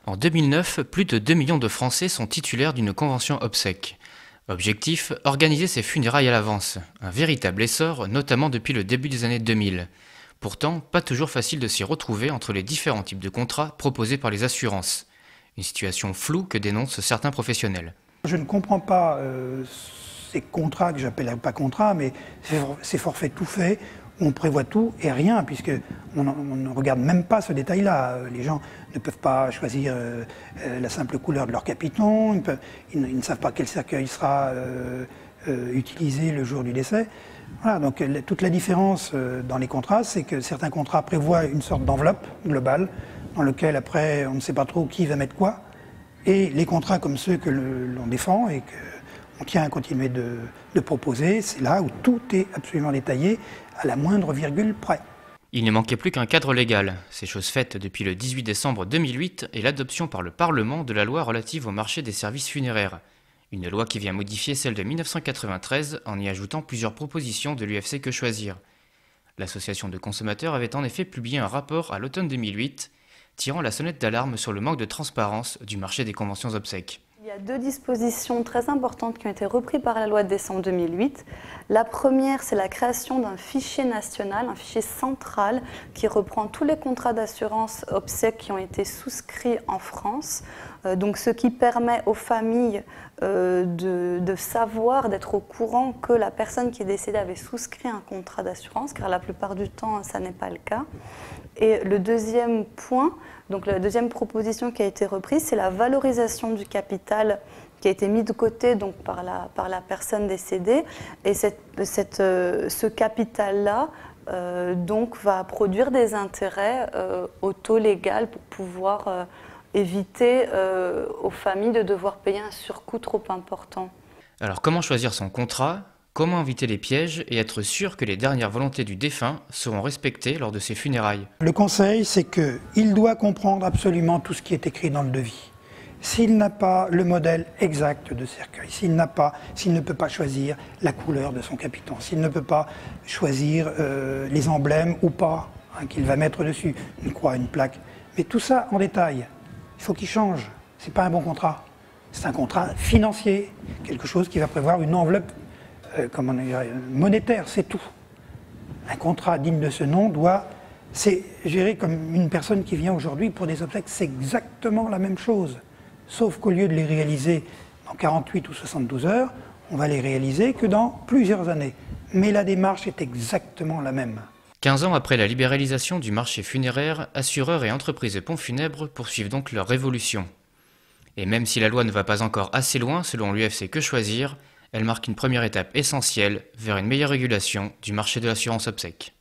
En 2009, plus de 2 millions de Français sont titulaires d'une convention obsèques. Objectif, organiser ses funérailles à l'avance. Un véritable essor, notamment depuis le début des années 2000. Pourtant, pas toujours facile de s'y retrouver entre les différents types de contrats proposés par les assurances. Une situation floue que dénoncent certains professionnels. Je ne comprends pas ces contrats que j'appelle pas contrats, mais ces forfaits tout faits, où on prévoit tout et rien, puisqu'on ne regarde même pas ce détail-là. Les gens ne peuvent pas choisir la simple couleur de leur capiton, ils ne savent pas quel cercueil sera utilisé le jour du décès. Voilà, donc toute la différence dans les contrats, c'est que certains contrats prévoient une sorte d'enveloppe globale, dans lequel après on ne sait pas trop qui va mettre quoi, et les contrats comme ceux que l'on défend et qu'on tient à continuer de proposer, c'est là où tout est absolument détaillé, à la moindre virgule près. Il ne manquait plus qu'un cadre légal. C'est chose faite depuis le 18 décembre 2008 et l'adoption par le Parlement de la loi relative au marché des services funéraires. Une loi qui vient modifier celle de 1993 en y ajoutant plusieurs propositions de l'UFC Que Choisir. L'association de consommateurs avait en effet publié un rapport à l'automne 2008, tirant la sonnette d'alarme sur le manque de transparence du marché des conventions obsèques. Il y a deux dispositions très importantes qui ont été reprises par la loi de décembre 2008. La première, c'est la création d'un fichier national, un fichier central qui reprend tous les contrats d'assurance obsèques qui ont été souscrits en France. Donc, ce qui permet aux familles de savoir, d'être au courant que la personne qui est décédée avait souscrit un contrat d'assurance, car la plupart du temps, ça n'est pas le cas. Et le deuxième point, donc la deuxième proposition qui a été reprise, c'est la valorisation du capital qui a été mis de côté donc, par la personne décédée. Et ce capital-là donc, va produire des intérêts au taux légal pour pouvoir éviter aux familles de devoir payer un surcoût trop important. Alors comment choisir son contrat ? Comment éviter les pièges et être sûr que les dernières volontés du défunt seront respectées lors de ses funérailles? Le conseil, c'est qu'il doit comprendre absolument tout ce qui est écrit dans le devis. S'il n'a pas le modèle exact de cercueil, s'il ne peut pas choisir la couleur de son capiton, s'il ne peut pas choisir les emblèmes ou pas qu'il va mettre dessus, une croix, une plaque, mais tout ça en détail, il faut qu'il change. Ce n'est pas un bon contrat. C'est un contrat financier, quelque chose qui va prévoir une enveloppe monétaire, c'est tout. Un contrat digne de ce nom c'est géré comme une personne qui vient aujourd'hui pour des obsèques, c'est exactement la même chose. Sauf qu'au lieu de les réaliser dans 48 ou 72 heures, on va les réaliser que dans plusieurs années. Mais la démarche est exactement la même. 15 ans après la libéralisation du marché funéraire, assureurs et entreprises ponts funèbres poursuivent donc leur révolution. Et même si la loi ne va pas encore assez loin selon l'UFC Que Choisir, elle marque une première étape essentielle vers une meilleure régulation du marché de l'assurance obsèques.